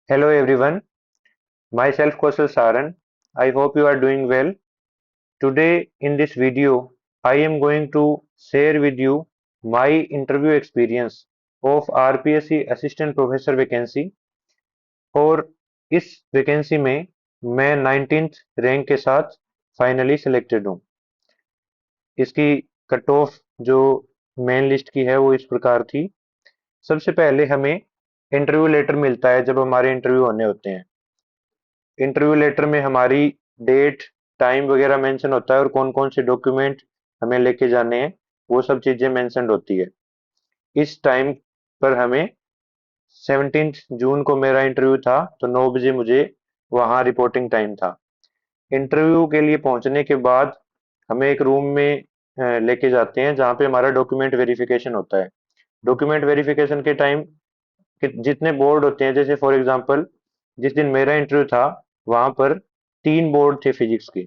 Hello everyone, myself Kaushal Saran. I hope you are doing well. Today in this video, I am going to share with you my interview experience of RPSC Assistant Professor vacancy और इस vacancy में मैं 19th rank के साथ finally selected हूँ। इसकी cut off जो main list की है वो इस प्रकार थी। सबसे पहले हमें इंटरव्यू लेटर मिलता है जब हमारे इंटरव्यू होने होते हैं। इंटरव्यू लेटर में हमारी डेट टाइम वगैरह मेंशन होता है और कौन कौन से डॉक्यूमेंट हमें लेके जाने हैं वो सब चीज़ें मेंशन होती है। इस टाइम पर हमें 17 जून को मेरा इंटरव्यू था तो 9 बजे मुझे वहाँ रिपोर्टिंग टाइम था। इंटरव्यू के लिए पहुँचने के बाद हमें एक रूम में लेके जाते हैं जहाँ पे हमारा डॉक्यूमेंट वेरिफिकेशन होता है। डॉक्यूमेंट वेरिफिकेशन के टाइम जितने बोर्ड होते हैं, जैसे फॉर एग्जांपल जिस दिन मेरा इंटरव्यू था वहां पर 3 बोर्ड थे फिजिक्स की।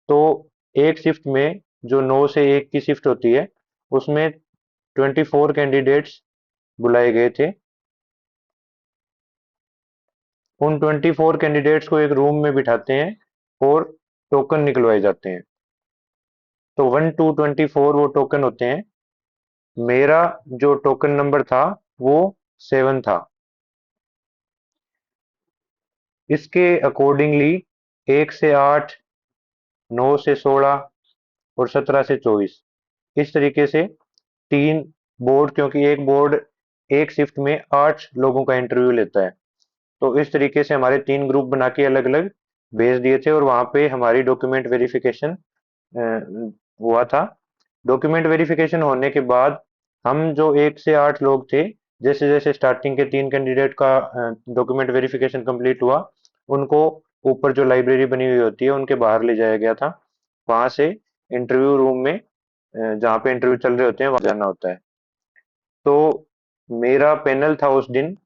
तो एक शिफ्ट में जो 9 से 1 की शिफ्ट होती है उसमें 24 कैंडिडेट्स बुलाए गए थे। उन 24 कैंडिडेट्स को एक रूम में बिठाते हैं और टोकन निकलवाए जाते हैं। तो 1 to 24 वो टोकन होते हैं। मेरा जो टोकन नंबर था वो 7 था। इसके अकॉर्डिंगली 1 से 8, 9 से 16 और 17 से 24 इस तरीके से 3 बोर्ड, क्योंकि एक बोर्ड एक शिफ्ट में 8 लोगों का इंटरव्यू लेता है। तो इस तरीके से हमारे 3 ग्रुप बना के अलग अलग भेज दिए थे और वहाँ पे हमारी डॉक्यूमेंट वेरिफिकेशन हुआ था। डॉक्यूमेंट वेरिफिकेशन होने के बाद हम जो 1 से 8 लोग थे, जैसे जैसे स्टार्टिंग के 3 कैंडिडेट का डॉक्यूमेंट वेरिफिकेशन कंप्लीट हुआ, उनको ऊपर जो लाइब्रेरी बनी हुई होती है उनके बाहर ले जाया गया था। वहां से इंटरव्यू रूम में जहाँ पे इंटरव्यू चल रहे होते हैं वहां जाना होता है। तो मेरा पैनल था उस दिन,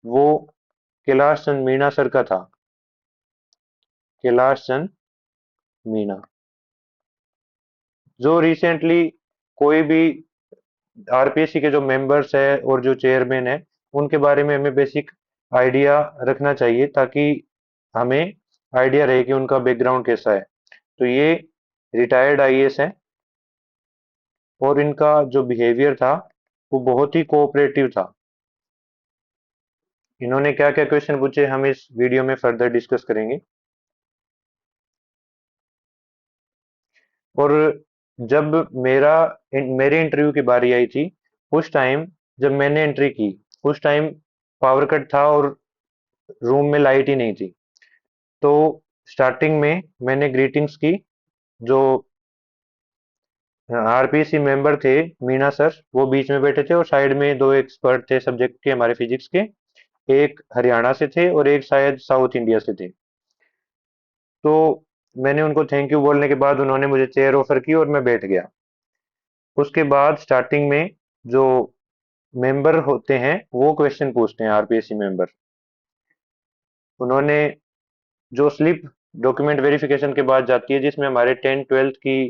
वो कैलाश चंद मीणा सर का था। कैलाश चंद मीणा जो रिसेंटली कोई भी आरपीएससी के जो मेंबर्स है और जो चेयरमैन है उनके बारे में हमें बेसिक आइडिया रखना चाहिए ताकि हमें आइडिया रहे कि उनका बैकग्राउंड कैसा है। तो ये रिटायर्ड आईएएस है और इनका जो बिहेवियर था वो बहुत ही कोऑपरेटिव था। इन्होंने क्या क्या क्वेश्चन पूछे हम इस वीडियो में फर्दर डिस्कस करेंगे। और जब मेरे इंटरव्यू की बारी आई थी, उस टाइम जब मैंने एंट्री की उस टाइम पावर कट था और रूम में लाइट ही नहीं थी। तो स्टार्टिंग में मैंने ग्रीटिंग्स की। जो आरपीसी मेंबर थे मीना सर, वो बीच में बैठे थे और साइड में 2 एक्सपर्ट थे सब्जेक्ट के हमारे फिजिक्स के। एक हरियाणा से थे और एक शायद साउथ इंडिया से थे। तो मैंने उनको थैंक यू बोलने के बाद उन्होंने मुझे चेयर ऑफर की और मैं बैठ गया। उसके बाद स्टार्टिंग में जो मेंबर होते हैं वो क्वेश्चन पूछते हैं आरपीएससी मेंबर। उन्होंने जो स्लिप डॉक्यूमेंट वेरिफिकेशन के बाद जाती है जिसमें हमारे 10th 12th की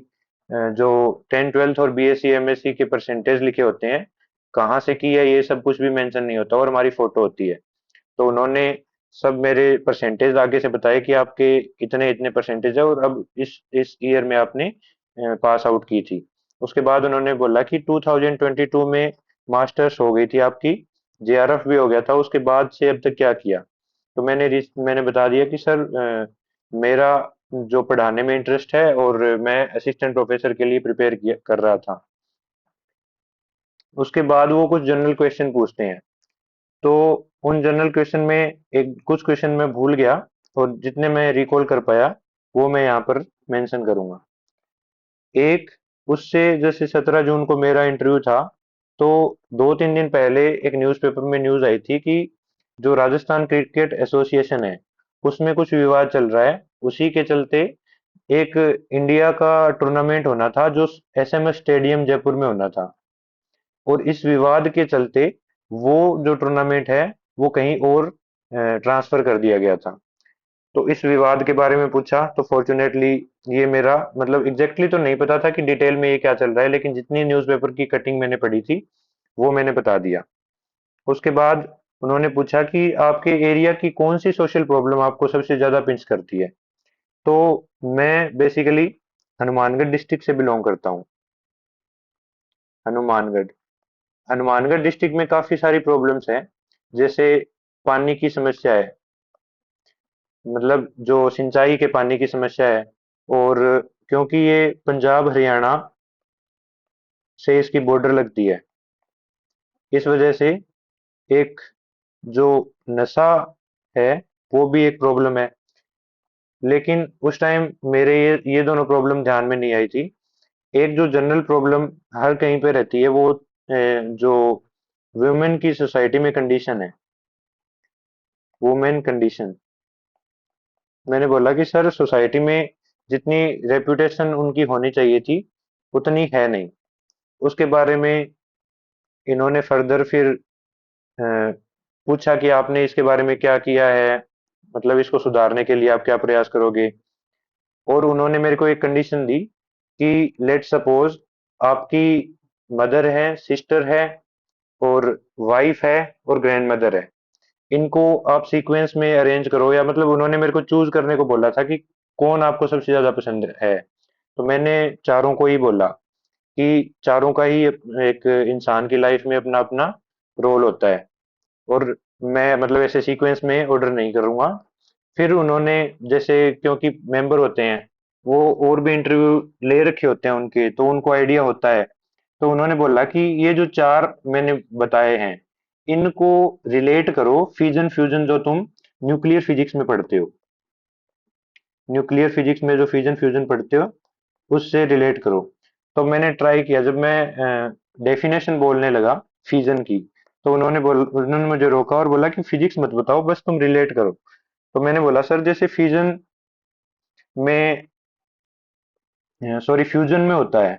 जो 10th 12th और बीएससी एमएससी के परसेंटेज लिखे होते हैं, कहाँ से की है ये सब कुछ भी मेंशन नहीं होता और हमारी फोटो होती है। तो उन्होंने सब मेरे परसेंटेज आगे से बताए कि आपके इतने इतने परसेंटेज है और अब इस ईयर में आपने पास आउट की थी। उसके बाद उन्होंने बोला कि 2022 में मास्टर्स हो गई थी आपकी, जेआरएफ भी हो गया था, उसके बाद से अब तक क्या किया। तो मैंने बता दिया कि सर मेरा जो पढ़ाने में इंटरेस्ट है और मैं असिस्टेंट प्रोफेसर के लिए प्रिपेयर कर रहा था। उसके बाद वो कुछ जनरल क्वेश्चन पूछते हैं। तो उन जनरल क्वेश्चन में एक कुछ क्वेश्चन मैं भूल गया और जितने मैं रिकॉल कर पाया वो मैं यहाँ पर मेंशन करूंगा। एक उससे जैसे 17 जून को मेरा इंटरव्यू था, तो 2 3 दिन पहले एक न्यूज़पेपर में न्यूज़ आई थी कि जो राजस्थान क्रिकेट एसोसिएशन है उसमें कुछ विवाद चल रहा है। उसी के चलते एक इंडिया का टूर्नामेंट होना था जो एसएमएस स्टेडियम जयपुर में होना था, और इस विवाद के चलते वो जो टूर्नामेंट है वो कहीं और ट्रांसफर कर दिया गया था। तो इस विवाद के बारे में पूछा तो फॉर्चुनेटली ये मेरा मतलब एग्जैक्टली तो नहीं पता था कि डिटेल में ये क्या चल रहा है, लेकिन जितनी न्यूज़पेपर की कटिंग मैंने पढ़ी थी वो मैंने बता दिया। उसके बाद उन्होंने पूछा कि आपके एरिया की कौन सी सोशल प्रॉब्लम आपको सबसे ज्यादा पिंच करती है। तो मैं बेसिकली हनुमानगढ़ डिस्ट्रिक्ट से बिलोंग करता हूँ। हनुमानगढ़ हनुमानगढ़ डिस्ट्रिक्ट में काफी सारी प्रॉब्लम्स हैं, जैसे पानी की समस्या है, मतलब जो सिंचाई के पानी की समस्या है। और क्योंकि ये पंजाब हरियाणा से इसकी बॉर्डर लगती है, इस वजह से एक जो नशा है वो भी एक प्रॉब्लम है। लेकिन उस टाइम मेरे ये दोनों प्रॉब्लम ध्यान में नहीं आई थी। एक जो जनरल प्रॉब्लम हर कहीं पे रहती है, वो जो वुमेन की सोसाइटी में कंडीशन है, वुमेन कंडीशन। मैंने बोला कि सर, सोसाइटी में जितनी रेपुटेशन उनकी होनी चाहिए थी उतनी है नहीं। उसके बारे में इन्होंने फर्दर फिर अ, पूछा कि आपने इसके बारे में क्या किया है, मतलब इसको सुधारने के लिए आप क्या प्रयास करोगे। और उन्होंने मेरे को एक कंडीशन दी कि लेट सपोज आपकी मदर है, सिस्टर है, और वाइफ है, और ग्रैंड मदर है। इनको आप सीक्वेंस में अरेंज करो, या मतलब उन्होंने मेरे को चूज करने को बोला था कि कौन आपको सबसे ज्यादा पसंद है। तो मैंने चारों को ही बोला कि चारों का ही एक इंसान की लाइफ में अपना अपना रोल होता है, और मैं मतलब ऐसे सीक्वेंस में ऑर्डर नहीं करूंगा। फिर उन्होंने, जैसे क्योंकि मेंबर होते हैं वो और भी इंटरव्यू ले रखे होते हैं उनके, तो उनको आइडिया होता है। तो उन्होंने बोला कि ये जो चार मैंने बताए हैं, इनको रिलेट करो फिजन फ्यूजन जो तुम न्यूक्लियर फिजिक्स में पढ़ते हो। न्यूक्लियर फिजिक्स में जो फिजन फ्यूजन पढ़ते हो उससे रिलेट करो। तो मैंने ट्राई किया, जब मैं डेफिनेशन बोलने लगा फिजन की, तो उन्होंने मुझे रोका और बोला कि फिजिक्स मत बताओ, बस तुम रिलेट करो। तो मैंने बोला सर, जैसे फिजन में, सॉरी, फ्यूजन में होता है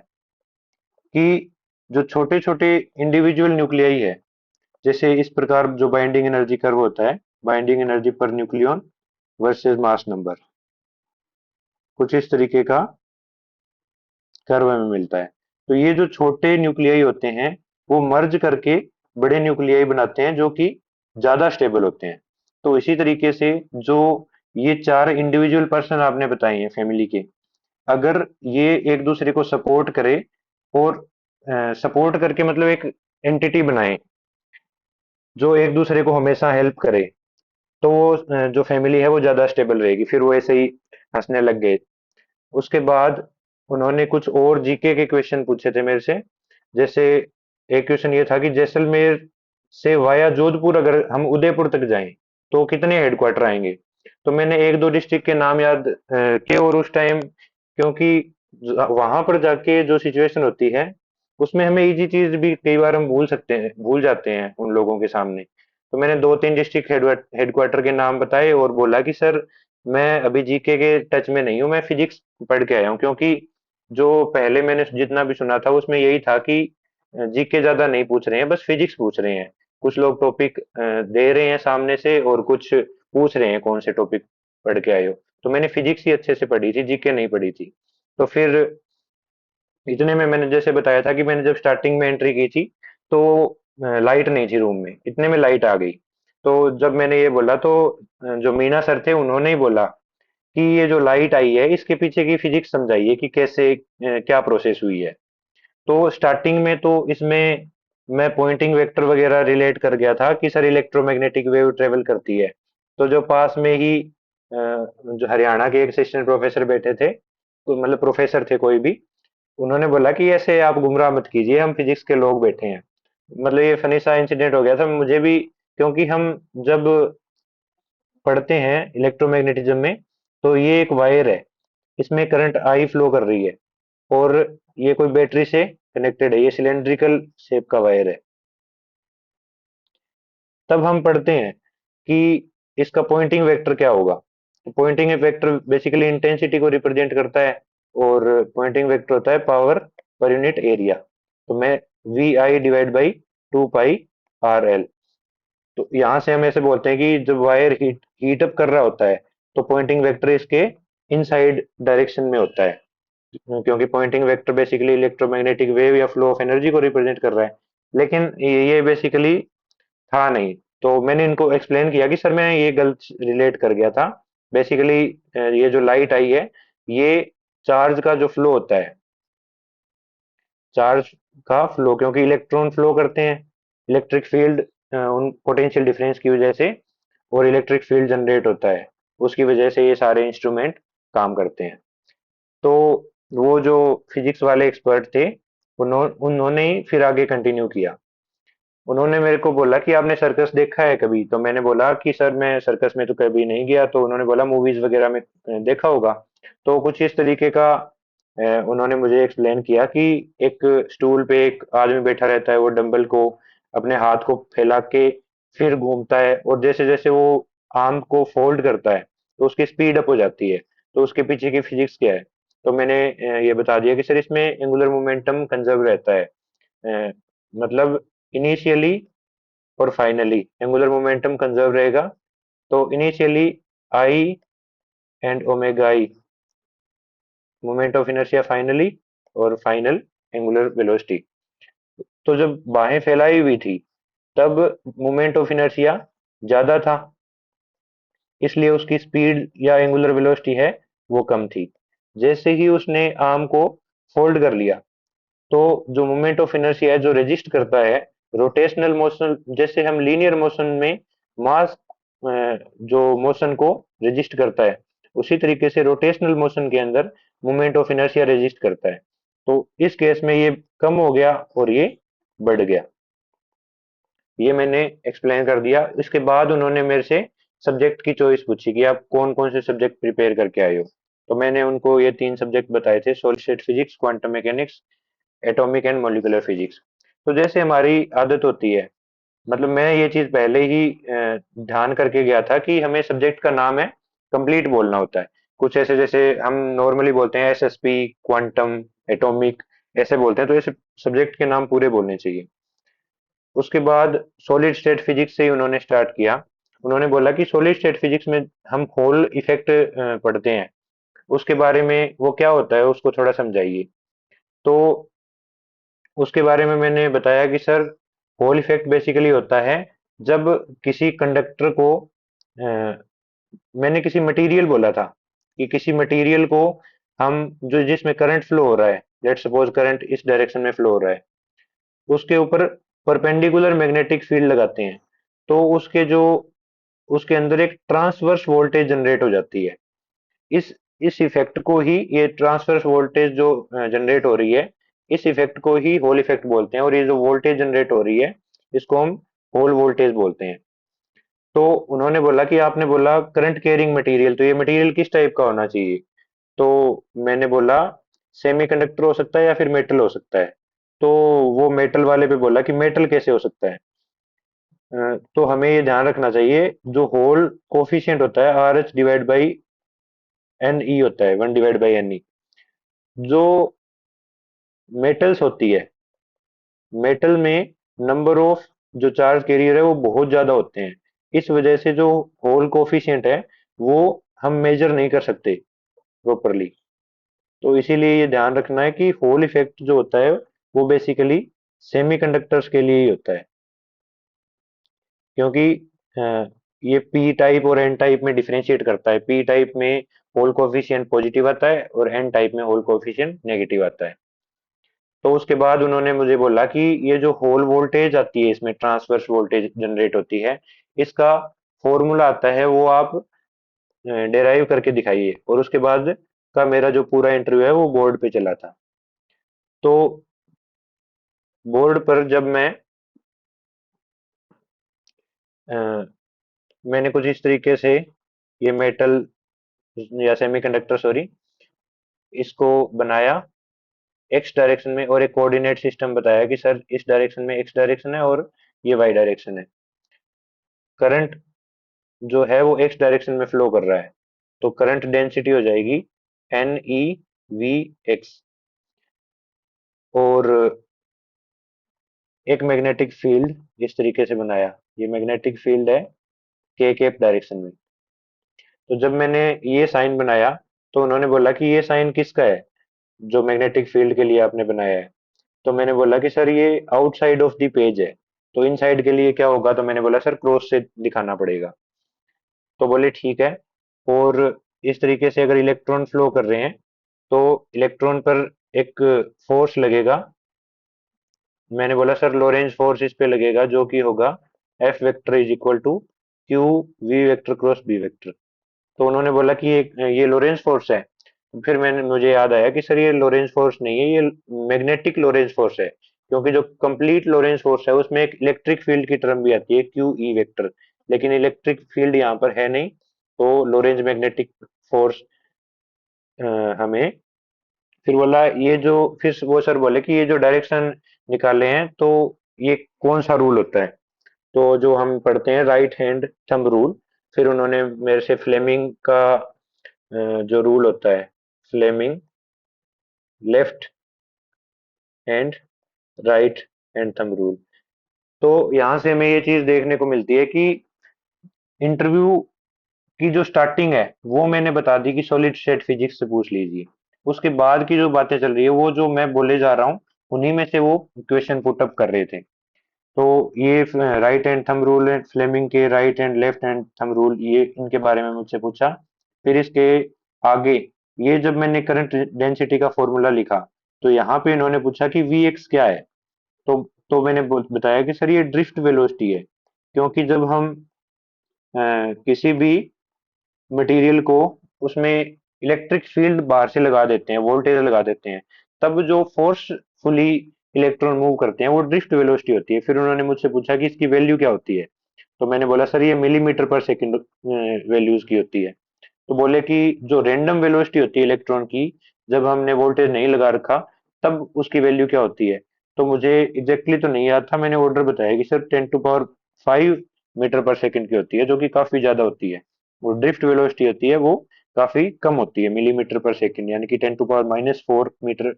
कि जो छोटे छोटे इंडिविजुअल न्यूक्लियाई है, जैसे इस प्रकार जो बाइंडिंग एनर्जी कर्व होता है, binding energy per nucleon versus mass number, कुछ इस तरीके का कर्व हमें मिलता है। तो ये जो छोटे न्यूक्लियाई होते हैं वो मर्ज करके बड़े न्यूक्लियाई बनाते हैं, जो कि ज्यादा स्टेबल होते हैं। तो इसी तरीके से जो ये चार इंडिविजुअल पर्सन आपने बताए हैं फैमिली के, अगर ये एक दूसरे को सपोर्ट करे, और सपोर्ट करके मतलब एक एंटिटी बनाए जो एक दूसरे को हमेशा हेल्प करे, तो वो जो फैमिली है वो ज्यादा स्टेबल रहेगी। फिर वो ऐसे ही हंसने लग गए। उसके बाद उन्होंने कुछ और जीके के क्वेश्चन पूछे थे मेरे से। जैसे एक क्वेश्चन ये था कि जैसलमेर से वाया जोधपुर अगर हम उदयपुर तक जाएं तो कितने हेडक्वार्टर आएंगे। तो मैंने एक दो डिस्ट्रिक्ट के नाम याद किए, और उस टाइम क्योंकि वहां पर जाके जो सिचुएशन होती है उसमें हमें इजी चीज भी कई बार हम भूल जाते हैं उन लोगों के सामने। तो मैंने दो तीन डिस्ट्रिक्ट हेडक्वार्टर के नाम बताए और बोला कि सर, मैं अभी जीके के टच में नहीं हूँ, मैं फिजिक्स पढ़ के आया हूँ। क्योंकि जो पहले मैंने जितना भी सुना था उसमें यही था कि जीके ज्यादा नहीं पूछ रहे हैं, बस फिजिक्स पूछ रहे हैं। कुछ लोग टॉपिक दे रहे हैं सामने से, और कुछ पूछ रहे हैं कौन से टॉपिक पढ़ के आए हो। तो मैंने फिजिक्स ही अच्छे से पढ़ी थी, जीके नहीं पढ़ी थी। तो फिर इतने में मैंने जैसे बताया था कि मैंने जब स्टार्टिंग में एंट्री की थी तो लाइट नहीं थी रूम में, इतने में लाइट आ गई। तो जब मैंने ये बोला तो जो मीना सर थे उन्होंने ही बोला कि ये जो लाइट आई है इसके पीछे की फिजिक्स समझाइए कि कैसे क्या प्रोसेस हुई है। तो स्टार्टिंग में तो इसमें मैं पॉइंटिंग वेक्टर वगैरह रिलेट कर गया था कि सर इलेक्ट्रोमैग्नेटिक वेव ट्रेवल करती है। तो जो पास में ही जो हरियाणा के एक असिस्टेंट प्रोफेसर बैठे थे, तो मतलब प्रोफेसर थे कोई भी, उन्होंने बोला कि ऐसे आप गुमराह मत कीजिए, हम फिजिक्स के लोग बैठे हैं। मतलब ये फनी सा इंसिडेंट हो गया था मुझे भी, क्योंकि हम जब पढ़ते हैं इलेक्ट्रोमैग्नेटिज्म में तो ये एक वायर है, इसमें करंट आई फ्लो कर रही है, और ये कोई बैटरी से कनेक्टेड है, ये सिलेंड्रिकल शेप का वायर है। तब हम पढ़ते हैं कि इसका पॉइंटिंग वेक्टर क्या होगा। तो पॉइंटिंग वेक्टर बेसिकली इंटेंसिटी को रिप्रेजेंट करता है, और पॉइंटिंग वेक्टर होता है पावर पर यूनिट एरिया। तो मैं V I divide by 2 pi R L. तो यहाँ से हम ऐसे बोलते हैं कि जब वायर हीट अप कर रहा होता है तो पॉइंटिंग वेक्टर इसके इनसाइड डायरेक्शन में होता है, क्योंकि Poynting vector basically electromagnetic wave या फ्लो ऑफ एनर्जी को रिप्रेजेंट कर रहा है। लेकिन ये बेसिकली था नहीं। तो मैंने इनको एक्सप्लेन किया कि सर मैं ये गलत रिलेट कर गया था। बेसिकली ये जो लाइट आई है, ये चार्ज का जो फ्लो होता है, चार्ज का फ्लो, क्योंकि इलेक्ट्रॉन फ्लो करते हैं, इलेक्ट्रिक फील्ड उन पोटेंशियल डिफरेंस की वजह से, और इलेक्ट्रिक फील्ड जनरेट होता है, उसकी वजह से ये सारे इंस्ट्रूमेंट काम करते हैं। तो वो जो फिजिक्स वाले एक्सपर्ट थे, उन्होंने ही फिर आगे कंटिन्यू किया। उन्होंने मेरे को बोला कि आपने सर्कस देखा है कभी? तो मैंने बोला कि सर मैं सर्कस में तो कभी नहीं गया। तो उन्होंने बोला मूवीज वगैरह में देखा होगा। तो कुछ इस तरीके का उन्होंने मुझे एक्सप्लेन किया कि एक स्टूल पे एक आदमी बैठा रहता है, वो डंबल को अपने हाथ को फैला के फिर घूमता है, और जैसे जैसे वो आर्म को फोल्ड करता है तो उसकी स्पीड अप हो जाती है। तो उसके पीछे की फिजिक्स क्या है? तो मैंने ये बता दिया कि सर इसमें एंगुलर मोमेंटम कंजर्व रहता है। अ, मतलब इनिशियली और फाइनली एंगुलर मोमेंटम कंजर्व रहेगा। तो initially I and omega I moment of inertia finally, और फाइनल एंगुलर वेलोसिटी। तो जब बाहें फैलाई हुई थी तब मोमेंट ऑफ इनर्शिया ज्यादा था, इसलिए उसकी स्पीड या एंगुलर वेलोसिटी है वो कम थी। जैसे ही उसने आर्म को फोल्ड कर लिया, तो जो मोमेंट ऑफ इनर्शिया है जो रेजिस्ट करता है रोटेशनल मोशन, जैसे हम लीनियर मोशन में मास जो मोशन को रेजिस्ट करता है, उसी तरीके से रोटेशनल मोशन के अंदर मोमेंट ऑफ इनर्शिया रेजिस्ट करता है। तो इस केस में ये कम हो गया और ये बढ़ गया। ये मैंने एक्सप्लेन कर दिया। इसके बाद उन्होंने मेरे से सब्जेक्ट की चॉइस पूछी कि आप कौन कौन से सब्जेक्ट प्रिपेयर करके आए हो। तो मैंने उनको ये 3 सब्जेक्ट बताए थे: solid state physics, quantum mechanics, atomic and molecular physics. तो जैसे हमारी आदत होती है, मतलब मैं ये चीज पहले ही ध्यान करके गया था कि हमें सब्जेक्ट का नाम है कंप्लीट बोलना होता है। कुछ ऐसे जैसे हम नॉर्मली बोलते हैं एसएसपी, क्वांटम, एटॉमिक, ऐसे बोलते हैं, तो ऐसे सब्जेक्ट के नाम पूरे बोलने चाहिए। उसके बाद सॉलिड स्टेट फिजिक्स से ही उन्होंने स्टार्ट किया। उन्होंने बोला कि सॉलिड स्टेट फिजिक्स में हम होल इफेक्ट पढ़ते हैं, उसके बारे में वो क्या होता है उसको थोड़ा समझाइए। तो उसके बारे में मैंने बताया कि सर होल इफेक्ट बेसिकली होता है जब किसी कंडक्टर को मैंने किसी मटेरियल बोला था कि किसी मटेरियल को हम जो जिसमें करंट फ्लो हो रहा है, लेट सपोज करंट इस डायरेक्शन में फ्लो हो रहा है, उसके ऊपर परपेंडिकुलर मैग्नेटिक फील्ड लगाते हैं, तो उसके अंदर एक ट्रांसवर्स वोल्टेज जनरेट हो जाती है। इस इस इफेक्ट को ही, ये ट्रांसवर्स वोल्टेज जो जनरेट हो रही है, इस इफेक्ट को ही होल इफेक्ट बोलते हैं। और ये जो वोल्टेज जनरेट हो रही है, इसको हम होल वोल्टेज बोलते हैं। तो उन्होंने बोला कि आपने बोला करंट कैरिंग मटेरियल, तो ये मटेरियल किस टाइप का होना चाहिए? तो मैंने बोला सेमीकंडक्टर हो सकता है या फिर मेटल हो सकता है। तो वो मेटल वाले पे बोला कि मेटल कैसे हो सकता है? तो हमें ये ध्यान रखना चाहिए, जो होल कोफिशिएंट होता है R H divide by N E होता है, 1/n e। जो मेटल्स होती है, मेटल में नंबर ऑफ जो चार्ज कैरियर है वो बहुत ज्यादा होते हैं। इस वजह से जो होल कोफिशिएंट है वो हम मेजर नहीं कर सकते प्रॉपरली। तो इसीलिए ये ध्यान रखना है कि होल इफेक्ट जो होता है वो बेसिकली सेमीकंडक्टर्स के लिए ही होता है, क्योंकि ये पी टाइप और एन टाइप में डिफरेंशिएट करता है। पी टाइप में होल कोफिशिएंट पॉजिटिव आता है और एन टाइप में होल कोफिशिएंट नेगेटिव आता है। तो उसके बाद उन्होंने मुझे बोला कि ये जो होल वोल्टेज आती है, इसमें ट्रांसवर्स वोल्टेज जनरेट होती है, इसका फॉर्मूला आता है, वो आप डेराइव करके दिखाइए। और उसके बाद का मेरा जो पूरा इंटरव्यू है वो बोर्ड पे चला था। तो बोर्ड पर जब अ, मैंने कुछ इस तरीके से ये मेटल या सेमीकंडक्टर, सॉरी, इसको बनाया एक्स डायरेक्शन में, और एक कोऑर्डिनेट सिस्टम बताया कि सर इस डायरेक्शन में एक्स डायरेक्शन है और ये वाई डायरेक्शन है। करंट जो है वो एक्स डायरेक्शन में फ्लो कर रहा है, तो करंट डेंसिटी हो जाएगी NeV(x). और एक मैग्नेटिक फील्ड इस तरीके से बनाया, ये मैग्नेटिक फील्ड है के कैप डायरेक्शन में। तो जब मैंने ये साइन बनाया, तो उन्होंने बोला कि ये साइन किसका है जो मैग्नेटिक फील्ड के लिए आपने बनाया है? तो मैंने बोला कि सर ये आउटसाइड ऑफ द पेज है। तो इनसाइड के लिए क्या होगा, तो मैंने बोला सर क्रॉस से दिखाना पड़ेगा। तो बोले ठीक है। और इस तरीके से अगर इलेक्ट्रॉन फ्लो कर रहे हैं तो इलेक्ट्रॉन पर एक फोर्स लगेगा। मैंने बोला सर लोरेंज फोर्स इस पे लगेगा जो कि होगा F vector is equal to Q V vector cross B vector. तो उन्होंने बोला कि ये लोरेंज फोर्स है। फिर मैंने मुझे याद आया कि सर ये लोरेंज फोर्स नहीं है, ये मैग्नेटिक लोरेंज फोर्स है, क्योंकि जो कंप्लीट लोरेंज फोर्स है उसमें एक इलेक्ट्रिक फील्ड की टर्म भी आती है क्यू ई वेक्टर, लेकिन इलेक्ट्रिक फील्ड यहाँ पर है नहीं। तो लोरेंज मैग्नेटिक फोर्स हमें फिर बोला ये जो फिर वो सर बोले कि ये जो डायरेक्शन निकाले हैं तो ये कौन सा रूल होता है। तो जो हम पढ़ते हैं राइट हैंड थंब रूल। फिर उन्होंने मेरे से फ्लेमिंग का जो रूल होता है, Fleming left hand right hand thumb rule. तो यहाँ से हमें ये चीज देखने को मिलती है कि इंटरव्यू की जो स्टार्टिंग है वो मैंने बता दी कि सॉलिड स्टेट फिजिक्स से पूछ लीजिए। उसके बाद की जो बातें चल रही है वो जो मैं बोले जा रहा हूँ उन्हीं में से वो क्वेश्चन पुट अप कर रहे थे। तो ये राइट हैंड थंब रूल है, फ्लेमिंग के right hand left hand thumb rule, ये इनके बारे में मुझसे पूछा। फिर इसके आगे ये जब मैंने करंट डेंसिटी का फॉर्मूला लिखा तो यहाँ पे इन्होंने पूछा कि वी एक्स क्या है। तो मैंने बताया कि सर ये ड्रिफ्ट वेलोसिटी है, क्योंकि जब हम किसी भी मटेरियल को उसमें इलेक्ट्रिक फील्ड बाहर से लगा देते हैं, वोल्टेज लगा देते हैं, तब जो फोर्सफुली इलेक्ट्रॉन मूव करते हैं वो ड्रिफ्ट वेलोसिटी होती है। फिर उन्होंने मुझसे पूछा कि इसकी वैल्यू क्या होती है। तो मैंने बोला सर ये मिलीमीटर पर सेकंड वैल्यूज की होती है। तो बोले कि जो रैंडम वेलोसिटी होती है इलेक्ट्रॉन की, जब हमने वोल्टेज नहीं लगा रखा तब उसकी वैल्यू क्या होती है। तो मुझे एग्जैक्टली तो नहीं याद था, मैंने ऑर्डर बताया कि सर 10⁵ मीटर पर सेकंड की होती है, जो कि काफी ज्यादा होती है। वो ड्रिफ्ट वेलोसिटी होती है वो काफी कम होती है, मिलीमीटर पर सेकंड, यानी कि 10⁻⁻⁴ मीटर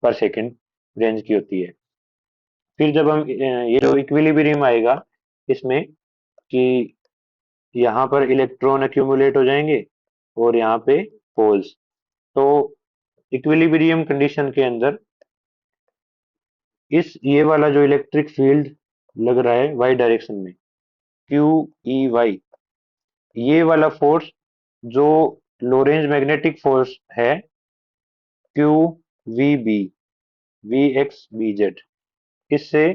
पर सेकंड रेंज की होती है। फिर जब हम ये जो इक्विलिब्रियम आएगा इसमें कि यहाँ पर इलेक्ट्रॉन एक्यूमुलेट हो जाएंगे और यहाँ पे पोल्स। तो इक्विलिब्रियम कंडीशन के अंदर इस ये वाला जो इलेक्ट्रिक फील्ड लग रहा है वाई डायरेक्शन में, क्यू ई वाई, ये वाला फोर्स जो लोरेंज मैग्नेटिक फोर्स है, Q V B, V X B Z, इससे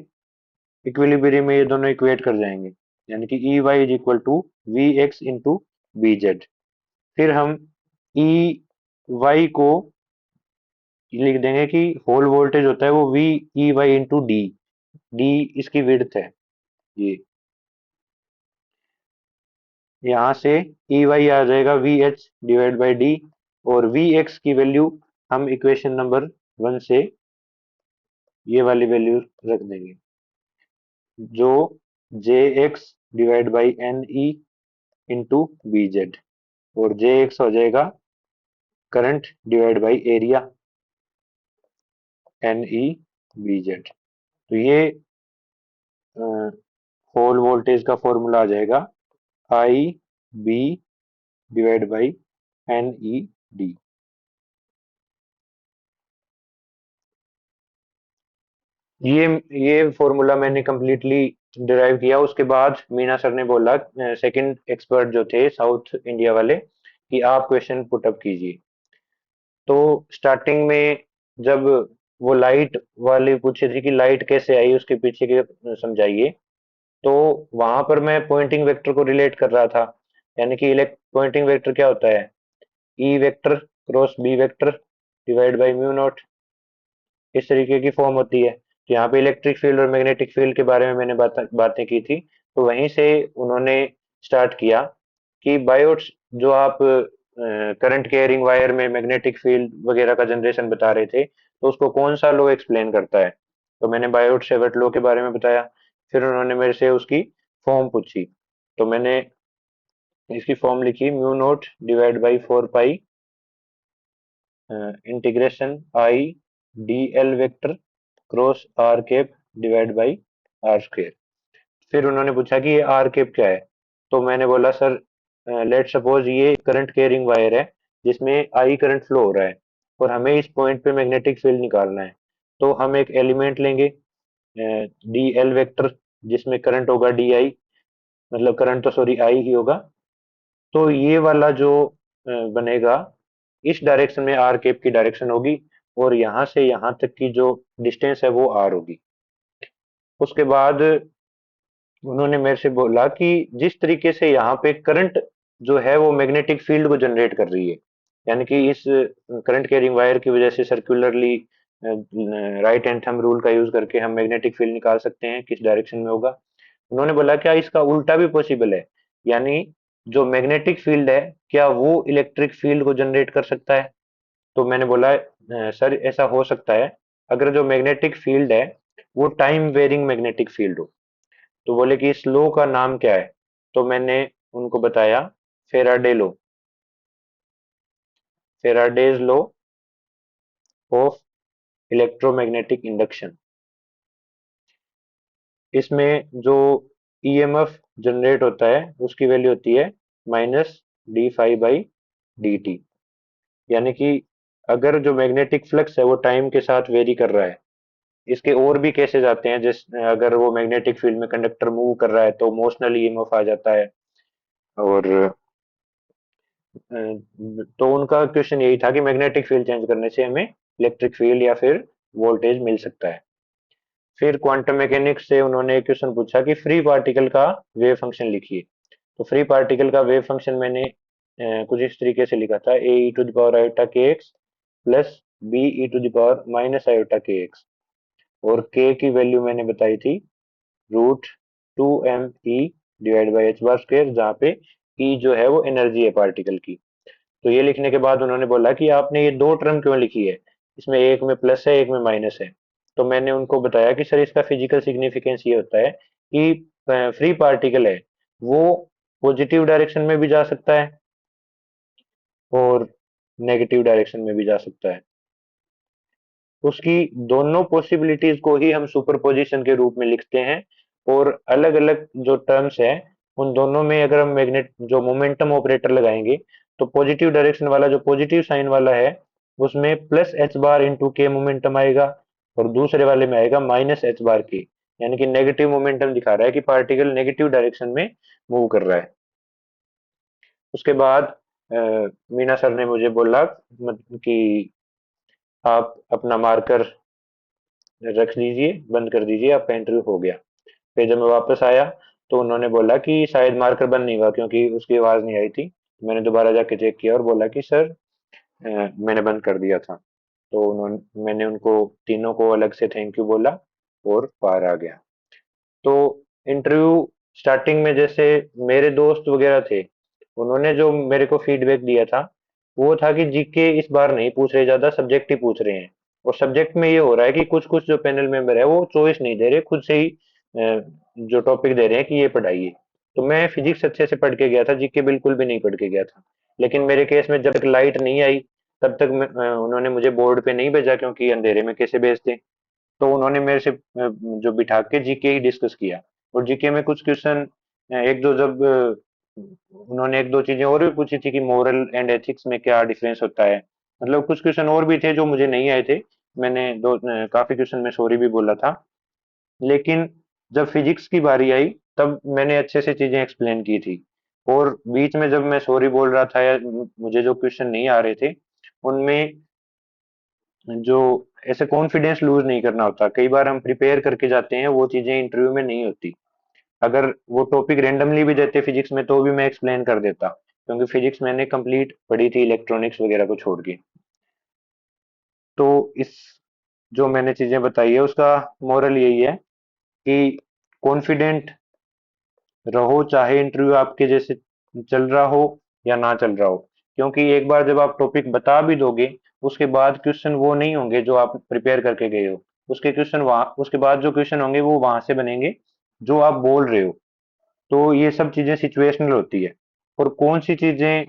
इक्विलिब्रियम में ये दोनों इक्वेट कर जाएंगे, यानी कि E Y is equal to V X into B Z. फिर हम ई वाई को लिख देंगे कि होल वोल्टेज होता है वो V E Y into D, D इसकी विड्थ है ये। यहाँ से ई वाई आ जाएगा V H divide by D, और वी एक्स की वैल्यू हम इक्वेशन नंबर 1 से ये वाली वैल्यू रख देंगे, जो J X divide by N E into B Z, और जे एक्स हो जाएगा current divide by area N E B Z. तो ये होल वोल्टेज का फॉर्मूला आ जाएगा I B divide by N E D. ये ये फॉर्मूला मैंने कंप्लीटली डिराइव किया। उसके बाद मीना सर ने बोला, सेकंड एक्सपर्ट जो थे साउथ इंडिया वाले, कि आप क्वेश्चन पुट अप कीजिए। तो स्टार्टिंग में जब वो लाइट वाली पूछी थी कि लाइट कैसे आई उसके पीछे के समझाइए, तो वहां पर मैं पॉइंटिंग वेक्टर को रिलेट कर रहा था। यानी कि इलेक्ट पॉइंटिंग वेक्टर क्या होता है, E vector cross B vector divide by mu naught, इस तरीके की फॉर्म होती है। तो यहाँ पे इलेक्ट्रिक फील्ड और मैग्नेटिक फील्ड के बारे में मैंने बातें की थी। तो वहीं से उन्होंने स्टार्ट किया कि बायोट्स जो आप करंट कैरिंग वायर में मैग्नेटिक फील्ड वगैरह का जनरेशन बता रहे थे, तो उसको कौन सा लॉ एक्सप्लेन करता है। तो मैंने बायोट सेवर्ट लॉ के बारे में बताया। फिर उन्होंने मेरे से उसकी फॉर्म पूछी। तो मैंने इसकी फॉर्म लिखी, mu naught divide by 4 pi integration I D L vector cross R cap divide by R square. फिर उन्होंने पूछा कि ये आर कैप क्या है। तो मैंने बोला सर लेट सपोज ये करंट कैरिंग वायर है जिसमें आई करंट फ्लो हो रहा है और हमें इस पॉइंट पे मैग्नेटिक फील्ड निकालना है। तो हम एक एलिमेंट लेंगे डी एल वेक्टर, जिसमें करंट होगा डी आई, मतलब करंट तो सॉरी आई ही होगा। तो ये वाला जो बनेगा, इस डायरेक्शन में आर कैप की डायरेक्शन होगी, और यहाँ से यहाँ तक की जो डिस्टेंस है वो आर होगी। उसके बाद उन्होंने मेरे से बोला कि जिस तरीके से यहाँ पे करंट जो है वो मैग्नेटिक फील्ड को जनरेट कर रही है, यानी कि इस करंट कैरिंग वायर की वजह से circularly right hand thumb rule का यूज करके हम मैग्नेटिक फील्ड निकाल सकते हैं किस डायरेक्शन में होगा। उन्होंने बोला क्या इसका उल्टा भी पॉसिबल है, यानी जो मैग्नेटिक फील्ड है क्या वो इलेक्ट्रिक फील्ड को जनरेट कर सकता है। तो मैंने बोला सर ऐसा हो सकता है अगर जो मैग्नेटिक फील्ड है वो टाइम वेरिंग मैग्नेटिक फील्ड हो। तो बोले कि इस लॉ का नाम क्या है। तो मैंने उनको बताया Faraday law, Faraday's law of electromagnetic induction. इसमें जो ईएमएफ जनरेट होता है उसकी वैल्यू होती है minus D five by D T, यानी कि अगर जो मैग्नेटिक फ्लक्स है वो टाइम के साथ वेरी कर रहा है। इसके और भी केसेस आते हैं, जिस अगर वो मैग्नेटिक फील्ड में कंडक्टर मूव कर रहा है तो मोशनल ईएमएफ आ जाता है। और तो उनका क्वेश्चन यही था कि मैग्नेटिक फील्ड चेंज करने से हमें इलेक्ट्रिक फील्ड या फिर वोल्टेज मिल सकता है। फिर क्वांटम मैकेनिक्स से उन्होंने एक क्वेश्चन पूछा कि फ्री पार्टिकल का वेव फंक्शन लिखिए। तो फ्री पार्टिकल का वेव फंक्शन मैंने कुछ इस तरीके से लिखा था, A E to the power iota K X plus B E to the power minus iota K X, और के की वैल्यू मैंने बताई थी root two M E divide by H bar square, जहाँ पे ई जो है वो एनर्जी है पार्टिकल की। तो ये लिखने के बाद उन्होंने बोला कि आपने ये दो टर्म क्यों लिखी है, इसमें एक में प्लस है एक में माइनस है। तो मैंने उनको बताया कि सर इसका फिजिकल सिग्निफिकेंस ये होता है कि फ्री पार्टिकल है वो पॉजिटिव डायरेक्शन में भी जा सकता है और नेगेटिव डायरेक्शन में भी जा सकता है। उसकी दोनों पॉसिबिलिटीज को ही हम सुपरपोजिशन के रूप में लिखते हैं, और अलग अलग जो टर्म्स है उन दोनों में अगर हम मैग्नेट जो मोमेंटम ऑपरेटर लगाएंगे तो पॉजिटिव डायरेक्शन वाला जो पॉजिटिव साइन वाला है उसमें प्लस एच बार इंटू के मोमेंटम आएगा, और दूसरे वाले में आएगा माइनस एच बार के, यानी कि नेगेटिव मोमेंटम दिखा रहा है कि पार्टिकल नेगेटिव डायरेक्शन में मूव कर रहा है। उसके बाद मीना सर ने मुझे बोला कि आप अपना मार्कर रख दीजिए, बंद कर दीजिए, आपका इंटरव्यू हो गया। फिर जब मैं वापस आया तो उन्होंने बोला कि शायद मार्कर बंद नहीं हुआ क्योंकि उसकी आवाज़ नहीं आई थी। मैंने दोबारा जाके चेक किया और बोला कि सर मैंने बंद कर दिया था। तो उन्होंने मैंने उनको तीनों को अलग से थैंक यू बोला और बाहर आ गया। तो इंटरव्यू स्टार्टिंग में जैसे मेरे दोस्त वगैरह थे, उन्होंने जो मेरे को फीडबैक दिया था वो था कि जीके इस बार नहीं पूछ रहे, ज्यादा सब्जेक्ट ही पूछ रहे हैं। और सब्जेक्ट में ये हो रहा है कि कुछ कुछ जो पैनल मेंबर है वो चॉइस नहीं दे रहे, खुद से ही जो टॉपिक दे रहे हैं कि ये पढ़ाइए। तो मैं फिजिक्स अच्छे से पढ़ के गया था, जीके बिल्कुल भी नहीं पढ़ के गया था। लेकिन मेरे केस में जब तक लाइट नहीं आई तब तक उन्होंने मुझे बोर्ड पे नहीं भेजा, क्योंकि अंधेरे में कैसे भेजते। तो उन्होंने मेरे से जो बिठा के जीके ही डिस्कस किया। और जीके में कुछ क्वेश्चन एक दो जब उन्होंने एक दो चीजें और भी पूछी थी कि मोरल एंड एथिक्स में क्या डिफरेंस होता है, मतलब कुछ क्वेश्चन और भी थे जो मुझे नहीं आए थे। मैंने काफी क्वेश्चन में सॉरी भी बोला था। लेकिन जब फिजिक्स की बारी आई तब मैंने अच्छे से चीजें एक्सप्लेन की थी। और बीच में जब मैं सॉरी बोल रहा था या मुझे जो क्वेश्चन नहीं आ रहे थे उनमें जो ऐसे कॉन्फिडेंस लूज नहीं करना होता। कई बार हम प्रिपेयर करके जाते हैं, वो चीजें इंटरव्यू में नहीं होती। अगर वो टॉपिक रेंडमली भी देते फिजिक्स में तो भी मैं एक्सप्लेन कर देता, क्योंकि फिजिक्स मैंने कंप्लीट पढ़ी थी इलेक्ट्रॉनिक्स वगैरह को छोड़ के। तो इस जो मैंने चीजें बताई है उसका मोरल यही है कि कॉन्फिडेंट रहो, चाहे इंटरव्यू आपके जैसे चल रहा हो या ना चल रहा हो। क्योंकि एक बार जब आप टॉपिक बता भी दोगे उसके बाद क्वेश्चन वो नहीं होंगे जो आप प्रिपेयर करके गए हो। उसके क्वेश्चन वहां उसके बाद जो क्वेश्चन होंगे वो वहां से बनेंगे जो आप बोल रहे हो। तो ये सब चीजें सिचुएशनल होती है, और कौन सी चीजें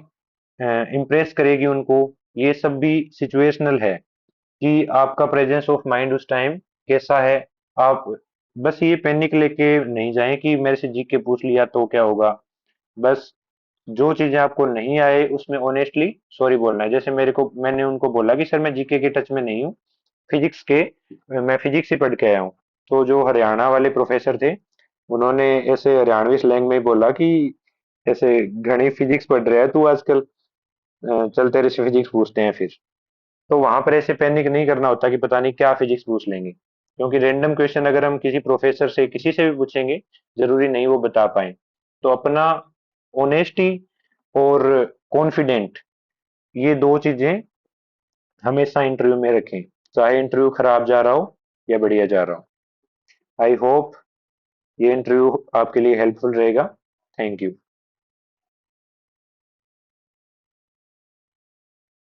इम्प्रेस करेगी उनको, ये सब भी सिचुएशनल है कि आपका प्रेजेंस ऑफ माइंड उस टाइम कैसा है। आप बस ये पैनिक लेके नहीं जाएं कि मेरे से जीके पूछ लिया तो क्या होगा। बस जो चीजें आपको नहीं आए उसमें ऑनेस्टली सॉरी बोलना है। जैसे मैंने उनको बोला कि सर मैं जीके के टच में नहीं हूँ, फिजिक्स के मैं फिजिक्स ही पढ़ के आया हूँ। तो जो हरियाणा वाले प्रोफेसर थे उन्होंने ऐसे हरियाणवी स्लैंग में बोला कि ऐसे घनी फिजिक्स पढ़ रहा है तू आजकल, चल तेरे से फिजिक्स पूछते हैं फिर। तो वहां पर ऐसे पैनिक नहीं करना होता कि पता नहीं क्या फिजिक्स पूछ लेंगे, क्योंकि रैंडम क्वेश्चन अगर हम किसी प्रोफेसर से किसी से भी पूछेंगे, जरूरी नहीं वो बता पाए। तो अपना ऑनेस्टी और कॉन्फिडेंट, ये दो चीजें हमेशा इंटरव्यू में रखें, चाहे इंटरव्यू खराब जा रहा हो या बढ़िया जा रहा हो। आई होप ये इंटरव्यू आपके लिए हेल्पफुल रहेगा। Thank you.